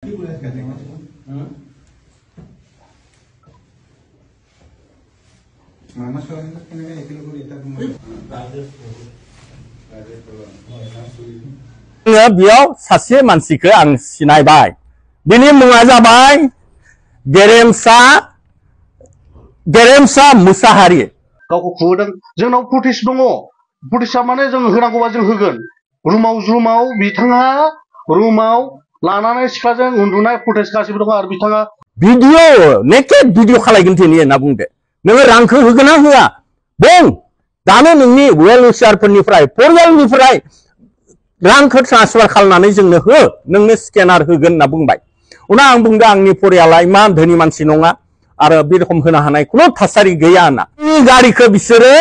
बेयाव सासे मानसिखौ आं सिनायबाय बिनि मुङा जाबाय गेरेमसा मुसाहारि गावखौ खुदों जोंनाव पुटिस दङ पुटिसा माने जों होनांगौबा जों होगोन रुमाव बिथाङा रुमाव लानानै सिख्लाजों उन्दुनाय पुटिस गासिबो दङ आरो बिथाङा भिडिअ नेकेड भिडिअ खालायगोन दिनै होनना बुंदो नोङो रांखौ होगोन ना होआ बुं दानो नोंनि वेल विशारफोरनिफ्राय परियालनिफ्राय रांखौ ट्रान्सफार खालामनानै जोंनो हो नोंनो स्केनार होगोन होनना बुंबाय उनाव आं बुंदों आंनि परियाला इमान धोनि मानसि नङा आरो बे रखम होनो हानाय खुनु थासारि गैया होनना गारिखौ बिसोरो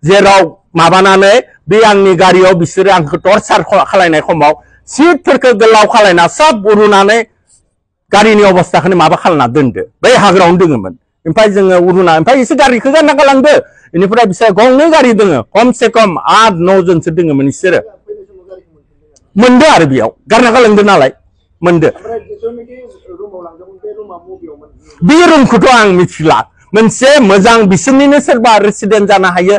जेराव माबानानै बे आंनि गारियाव बिसोरो आंखौ टर्चार खालायनाय समाव सीटफोरखौ गोलाव खालायना सब उरुनानै गारिनि अबस्थाखौनो माबा खालामना दोनदो बै हाग्रायावनो दोङोमोन ओमफ्राय जोङो उरुना ओमफ्राय एसे गारिखौ गारना गालांदो बेनिफ्राय बिसोर गंनै गारि दोङो खमसे खम 8-9 जनसो दोङोमोन बिसोरो मोनदो आरो बेयाव गारना गालांदो नालाय मोनदो बे रुमखौथ' आं मिथिला मोनसे मोजां बिसोरनिनो सोरबा रेसिडेन्ट जानो हायो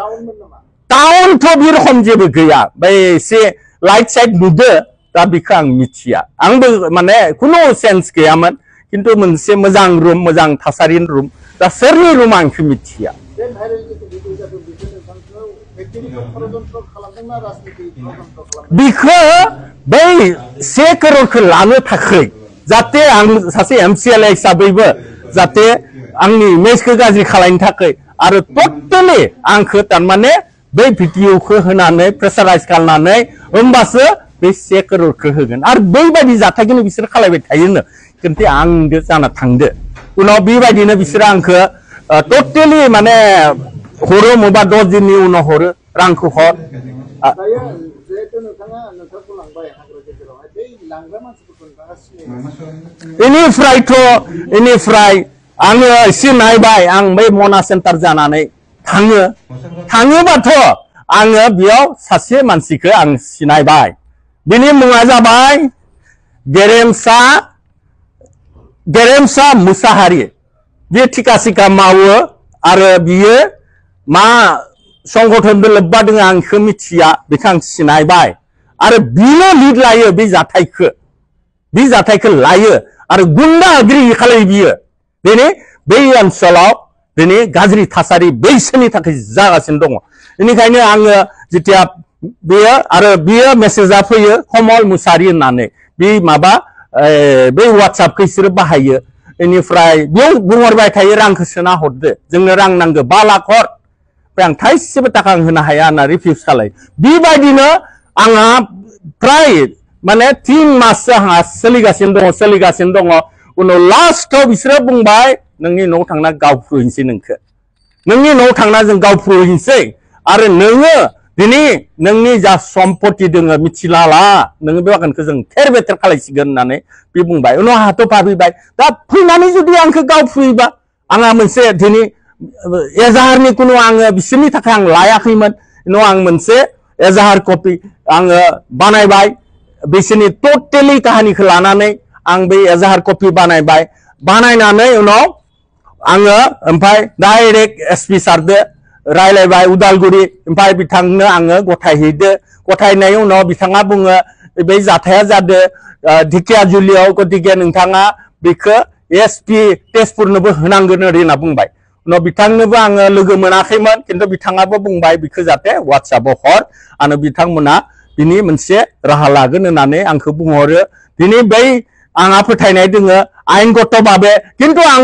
टाउनथ' बे रखम जेबो गैया बै एसे लाइट साइट नुदो दा बेखौ आं मिथिया आंबो माने खुनु सेन्स गैयामोन खिन्थु मोनसे मोजां रुम मोजां थासारिनि रुम दा सोरनि रुम आंखौ मिथिया बिखौ बै 1 करोड़खौ लानो थाखाय जाहाथे आं सासे MCLA हिसाबैबो जाहाथे आंनि इमेजखौ गाज्रि खालामनो थाखाय आरो टटेलि आंखौ थारमाने बै भिडिअखौ होनानै प्रेसाराइज खालामनानै होमबासो बे 1 करोड़खौ होगोन आरो बैबायदि जाथायखौनो बिसोर खालायबाय थायोनो खिन्थु आंदो जाना थांदो उनाव बेबायदिनो बिसोरो आंखौ टटेलि माने हरो मबा 10 दिननि उनाव हरो रांखौ हर इनिफ्राय आङो एसे नायबाय आं बै मना सेन्टार जानानै थाङोबाथ' आङो बेयाव सासे मानसिखौ आं सिनायबाय बिनि मुङा जाबाय गेरेमसा मुसाहारि बे थिका सिका मावो आरो बियो मा संगठनजों लोब्बा दङ आं बेखौ मिथिया बेखौ आं सिनायबाय आरो बिनो लिड लायो बे जाथायखौ लायो आरो गुन्डागिरि खालायो बियो दिनै बै ओनसोलाव दिनै गाज्रि थासारि बैसोरनि थाखाय जागासिनो दङ बेनिखायनो आङो जेथिया बियो मेसेजआ फैयो कमल मुसाहारि होननानै बे माबा बै वाट्सएपखौ बिसोरो बाहायो बेनिफ्राय बेयाव बुंहरबाय थायो रांखौ सोना हरदो जोंनो रां नांगौ 5 लाख हर ओमफ्राय आं थाइसेबो थाखा आं होनो हाया होनना रिफिउज खालायो बेबायदिनो आंहा प्राय माने 3 माससो आंहा सोलिगासिनो दङ उनाव लास्टआव बिसोरो बुंबाय नोंनि न'आव थांना गावफ्रुहैनोसै नोंनि न'आव थांना जों गावफ्रुहैनोसै आरो नोङो दिनै नोंनि जा सम्पति दोङो मिथिलाला नोङो बे बागानखौ जों थेर बेथेर खालायसिगोन होननानै बे बुंबाय उनाव आंहाथ' भाबिबाय दा फैनानै जुदि आंखौ गावफ्रुयोबा आंहा मोनसे दिनै एजाहारनि कुनु आङो बिसोरनि थाखाय आं लायाखैमोन उनाव आं मोनसे एजाहार कपि आङो बानायबाय बिसोरनि टटेलि काहानिखौ लानानै आं बै एजाहार कपि बानायनानै उनाव आङो ओमफ्राय डाइरेक्ट SP सारदो रायलायबाय उदालगुरि ओमफ्राय बिथांनो आङो गथायनायनि उनाव बिथाङा बुङो बे जाथाया जादों ढेकियाजुलियाव गतिके नोंथाङा बेखौ SP तेजपुरनोबो होनांगोन ओरै होनना बुंबाय उनाव बिथांनोबो आङो लोगो मोनाखैमोन खिन्थु बिथाङाबो बुंबाय बेखौ जाहाथे वाट्सएपआव हर आरो बिथांमोना बिनि मोनसे राहा लागोन होननानै आंखौ बुंहरो दिनै बै आंहा फोथायनाय दोङो आयेनगत भाबे खिन्थु आं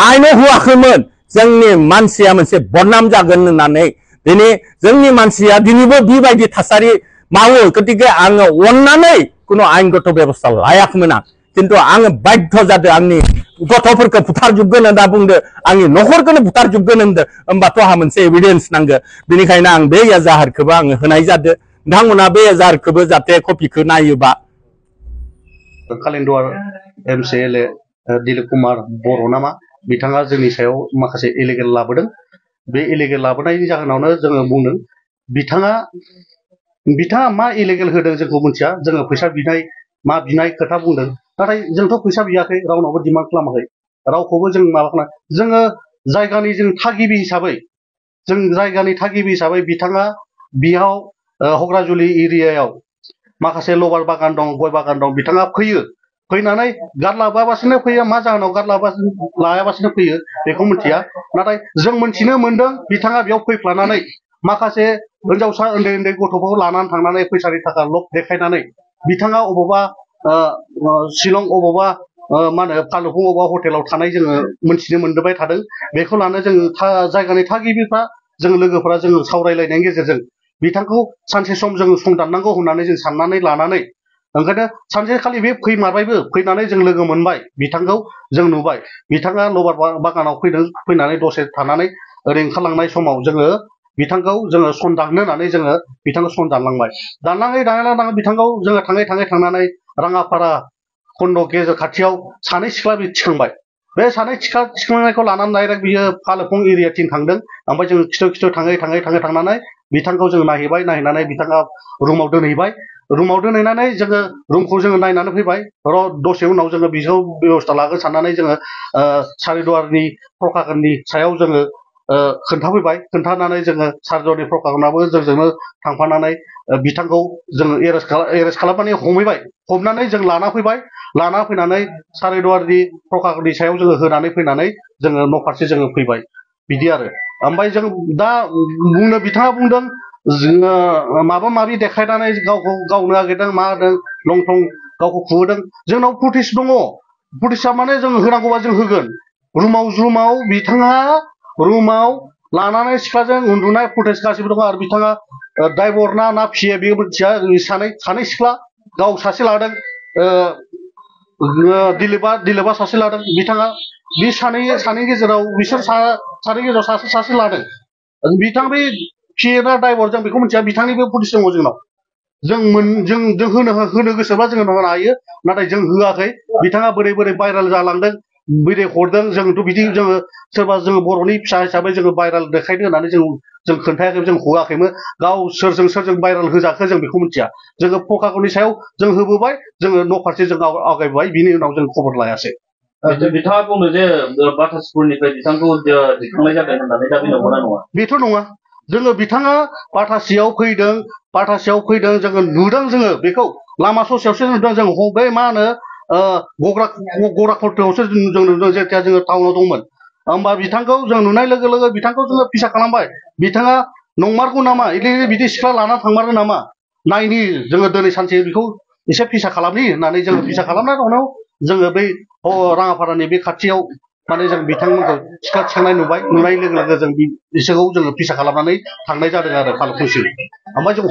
आयेनाव होआखैमोन जोंनि मानसिया मोनसे बदनाम जागोन होननानै दिनै जोंनि मानसिया दिनैबो बेबायदि थासारि मावो गतिके आङो अननानै कुनु आयेनगत बेबस्था लायाखैमोन आं खिन्थु आङो बाध्य जादों आंनि गथ'फोरखौ बुथारजोबगोन होनना बुंदो आंनि न'खरखौनो बुथारजोबगोन होनदो होमबाथ' आंहा मोनसे एभिडेन्स नांगो बेनिखायनो आं बे एजाहारखौबो आङो होनाय जादों नोंथांमोना बे एजाहारखौबो जाहाथे कपिखौ नायोबा कालिन्दुवार MCLA दिलीप कुमार बर' नामा बिथाङा जोंनि सायाव माखासे इलिगेल लाबोदों बे इलिगेल लाबोनायनि जाहोनावनो जोङो बुंदों बिथाङा मा इलिगेल होदों जोंखौ मिथिया जोङो फैसा बिनाय मा बिनाय खोथा बुंदों नाथाय जोंथ' फैसा बियाखै रावनावबो डिमान्ड खालामाखै रावखौबो जों माबा खालाम जोङो जायगानि जों थागिबि हिसाबै जों जायगानि थागिबि हिसाबै बिथाङा बेयाव हग्राजुलि एरियायाव माखासे लबार बागान दं गय बागान दं बिथाङा फैयो फैनानै गारलाबासिनो फैयो मा जाहोनाव लायाबासिनो फैयो बेखौ मिथिया नाथाय जों मिथिनो मोनदों बिथाङा बेयाव फैफ्लानानै माखासे हिनजावसा उन्दै उन्दै गथ'फोरखौ लानानै थांनानै फैसानि थाखा लब देखायनानै बिथाङा अबावबा शिलं अबावबा मा होनो फालुफुं अबावबा हटेलाव थानाय जोङो मिथिनो मोनबाय थादों बेखौ लानो जों जायगानि थागिबिफ्रा जों लोगोफ्रा जों सावरायलायनायनि गेजेरजों बिथांखौ सानसे सम जों संदाननांगौ होननानै जों साननानै लानानै ओंखायनो सानसेखालि बे फैमारबायबो फैनानै जों लोगो मोनबाय बिथांखौ जों नुबाय बिथाङा लबार बागानाव फैनानै दसे थानानै ओरै ओंखारलांनाय समाव जोङो बिथांखौ जोङो सन दाननो होननानै जोङो बिथांखौ सन दानलांबाय दानलाङै बिथांखौ जोङो थाङै थांनानै राङापारा खन्द गेजेर खाथियाव सानै सिख्ला बि थिखांबाय बे सानै सिख्ला थिखांनायखौ लानानै डाइरेक्ट बियो फालुफुं एरियाथिं थांदों ओमफ्राय जों खिथु थाङै थांनानै बिथांखौ जों नायहैनानै बिथाङा रुमाव दोनहैबाय रुमाव दोनहैनानै जोङो रुमखौ जोङो नायनानै फैबाय दसे उनाव जोङो बिखौ बेबस्था लागोन साननानै जोङो सारिदुवारनि प्रकाशननि सायाव जोङो खोन्थाफैबाय खोन्थानानै जोङो सारिदुवारनि प्रकाशनाबो जोंजोंनो थांफानानै बिथांखौ जोङो एरेस्ट खालामनानै हमहैबाय हमनानै जों लाना फैनानै सारिदुवारनि प्रकाशननि सायाव जोङो होनानै फैनानै जोङो न' फारसे जोङो फैबाय बिदि आरो ओमफ्राय जों दा बिथाङा बुंदों जोङो माबा माबि देखायनानै गावखौ गावनो नागिरदों मा होदों लं थं गावखौ खुहोदों जोंनाव फुटेज दङ फुटेजआ माने जों होनांगौबा जों होगोन रुमाव बिथाङा रुमाव लानानै सिख्लाजों उन्दुनाय फुटेज गासिबो दङ आरो बिथाङा ड्राइभार ना फिए बे मिथिया सानै सिख्ला गाव सासे लादों दिलीपा सासे लादों बिथाङा बे सानै गेजेराव बिसोर सानै गेजेराव सासे लादों बिथां बे फिए ना ड्राइभार जों बेखौ मिथिया बिथांनिबो फुटेज दङ जोंनाव जों होनो गोसोबा जोङो होनो हायो नाथाय जों होआखै बिथाङा बोरै भाइरेल जालांदों बोरै हरदों जोंथ' बिदि जोङो सोरबा जोङो बर'नि फिसा हिसाबै जोङो भाइरेल देखायनो होननानै जों खोन्थायाखै जों होआखैमोन गाव सोरजों भाइरेल होजाखो जों बेखौ मिथिया जोङो प्रकाशननि सायाव जों होबोबाय जोङो न' फारसे जों आवगायबोबाय बिनि उनाव जों खबर लायासै बिथाङा बुंदों जे बाटासपुरनिफ्राय बिथांखौ दैखांनाय जादों होननानै दा बे नंगौना नङा बेथ' नङा जोङो बिथाङा बाटासियाव फैदों जोङो नुदों जोङो बेखौ लामा ससेयावसो नुदों जों बै मा होनो गग्राखरथायावसो जों नुदों जेथिया जोङो टाउनाव दंमोन होमबा बिथांखौ जों नुनाय लोगो बिथांखौ जोङो फिसा खालामबाय बिथाङा नंमारगौ नामा बिदि सिख्ला लाना थांमारो नामा नायनि जोङो दिनै सानसे बेखौ एसे फिसा खालामनि होननानै जोङो फिसा खालामना दंनायाव जोङो बै राङापारानि बे खाथियाव माने जों बिथांमोनखौ सिख्ला थिखांनाय नुनाय लोगो जों बिसोरखौ जोङो फिसा खालामनानै थांनाय जादों आरो फालुफुंसिम ओमफ्राय जों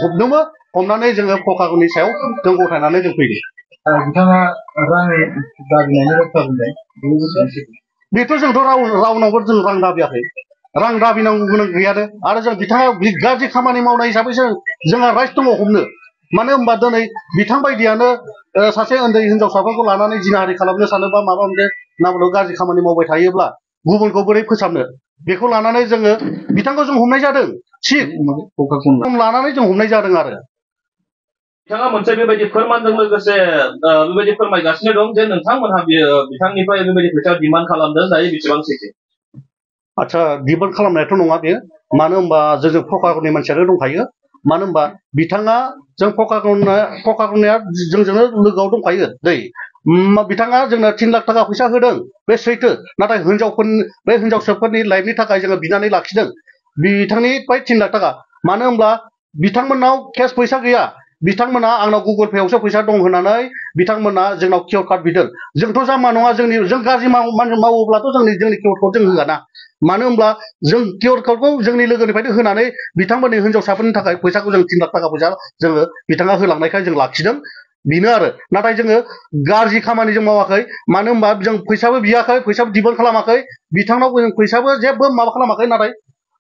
हमनानै जोङो प्रकाशननि सायाव जों गथायनानै जों फैदों बिथाङा रां दाबिनायनि बाथ्रा बुंदों बेथ' जोंथ' रावनावबो जों रां दाबियाखै रां दाबिनांगौ गोनां गैयानो आरो जों बिथाङा गाज्रि खामानि मावनाय हिसाबै जोंहा राइट दङ हमनो मानो होनबा दिनै बिथां बायदियानो सासे उन्दै हिनजावसाफोरखौ लानानै जिनाहारि खालामनो सानोबा माबा मोनसे नामआव गाज्रि खामानि मावबाय थायोब्ला गुबुनखौ बोरै फोसाबनो बेखौ लानानै जोङो बिथांखौ जों हमनाय जादों थिग लानानै जों हमनाय जादों आरो बिथाङा मोनसे बेबायदि फोरमानजों लोगोसे बेबायदि फोरमायगासिनो दं जे नोंथांमोनहा बिथांनिफ्राय बेबायदि फैसा डिमान्ड खालामदों दायो बेसेबां सैथो आदसा डिमान्ड खालामनायाथ' नङा बेयो मानो होनबा जों प्रकाशननि मानसियानो दंखायो मानो होनबा बिथाङा जों प्रकाशननिया जोंजोंनो लोगोआव दंखायो दै बिथाङा जोंनो 3 लाख थाखा फैसा होदों बे सैथो नाथाय बे हिनजावसाफोरनि लाइफनि थाखाय जोङो बिनानै लाखिदों बिथांनिफ्राय 3 लाख थाखा मानो होनब्ला बिथांमोननाव केस फैसा गैया बिथांमोना आंनाव गुगल पेआवसो फैसा दं होननानै बिथांमोना जोंनाव कियर कार्ड बिदों जोंथ' जाम्बा नङा जों गाज्रि मावोब्लाथ' जोंनि कियर कार्ड जों होआ ना मानो होनब्ला जों कियर कार्डखौ जोंनि लोगोनिफ्रायनो होनानै बिथांमोननि हिनजावसाफोरनि थाखाय फैसाखौ जों 3 लाख थाखा फैसा जोङो बिथाङा होलांनायखाय जों लाखिदों बेनो आरो नाथाय जोङो गाज्रि खामानि जों मावाखै मानो होनबा जों फैसाबो बियाखै फैसाबो डिमान्ड खालामाखै बिथांनाव जों फैसाबो जेबो माबा खालामाखै नाथाय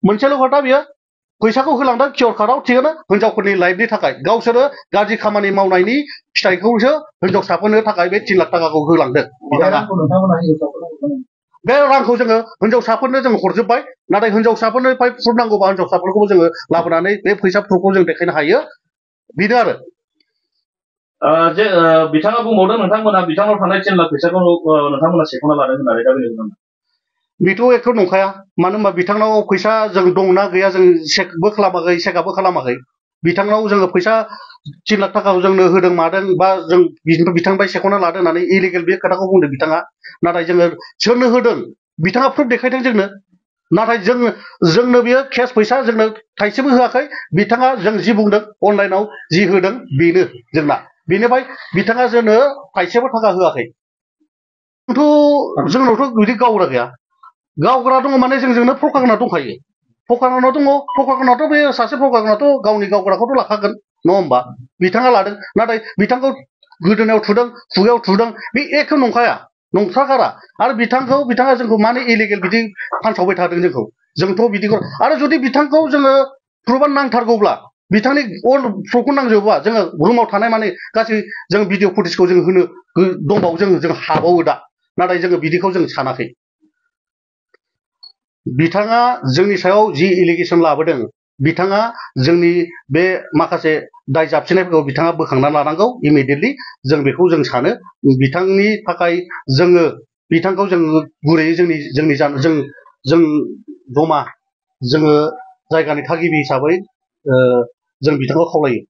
मोनसेल' खोथा बियो फैसाखौ होलांदों कियर कार्डआव थिगानो हिनजावफोरनि लाइफनि थाखाय गावसोरो गाज्रि खामानि मावनायनि फिथाइखौसो हिनजावसाफोरनो थाखाय बे 3 लाख थाखाखौ होलांदों बे रांखौ जोङो हिनजावसाफोरनो जों हरजोब्बाय नाथाय हिनजावसाफोरनिफ्राय प्रुफ नांगौबा हिनजावसाफोरखौबो जोङो लाबोनानै बे फैसा प्रुफखौ जों देखायनो हायो बेनो आरो जे बिथाङा बुंबावदों नोंथांमोना बिथांनाव थानाय 10 लाख फैसाखौ नोंथांमोना सेख'ना लादों होननानै दा बेनि उनाव बेथ' एथ' नंखाया मानो होनबा बिथांनाव फैसा जों दंना गैया जों चेकबो खालामाखै चेकआपबो खालामाखै बिथांनाव जोङो फैसा 3 लाख थाखाखौ जोंनो होदों मादों बा जों बिथांनिफ्राय सेख'ना लादों होननानै इलिगेल बे खोथाखौ बुंदों बिथाङा नाथाय जोङो सोरनो होदों बिथाङा प्रुफ देखायदों जोंनो नाथाय जोंनो बियो केस फैसा जोंनो थाइसेबो होआखै बिथाङा जों जि बुंदों अनलाइनाव जि होदों बेनो जोंना बेनिफ्राय बिथाङा जोंनो थाइसेबो थाखा होआखै जोंनावथ' बिदि गावग्रा गैया गावग्रा दङ माने जोंजोंनो फकागोना दंखायो फकागोनाव दङ फकागोनाथ' बे सासे फकागोनाथ' गावनि गावग्राखौथ' लाखागोन नङा होमबा बिथाङा लादों नाथाय बिथांखौ गोदोनायाव थुदों खुगायाव थुदों बे एखे नंखाया नंथ्रागारा आरो बिथाङा जोंखौ मानो इलिगेल बिदि फानसावबाय थादों जोंथ' बिदिखौ आरो जुदि बिथांखौ जोङो प्रुफआ नांथारगौब्ला बिथांनि अल प्रुफखौ नांजोबोबा जोङो रुमाव थानाय माने गासै जों भिडिअ फुटेजखौ जों होनो दंबावो जों हाबावो दा नाथाय जोङो बिदिखौ जों सानाखै बिथाङा जोंनि सायाव जि एलिगेसन लाबोदों बिथाङा जोंनि बे माखासे दाय जाबसिननायफोरखौ बिथाङा बोखांना लानांगौ इमिडियेटलि जों बेखौ जों सानो बिथांनि थाखाय जोङो बिथांखौ जों गुरैयै जों जमा जोङो जायगानि थागिबि हिसाबै जों बिथांखौ खावलायो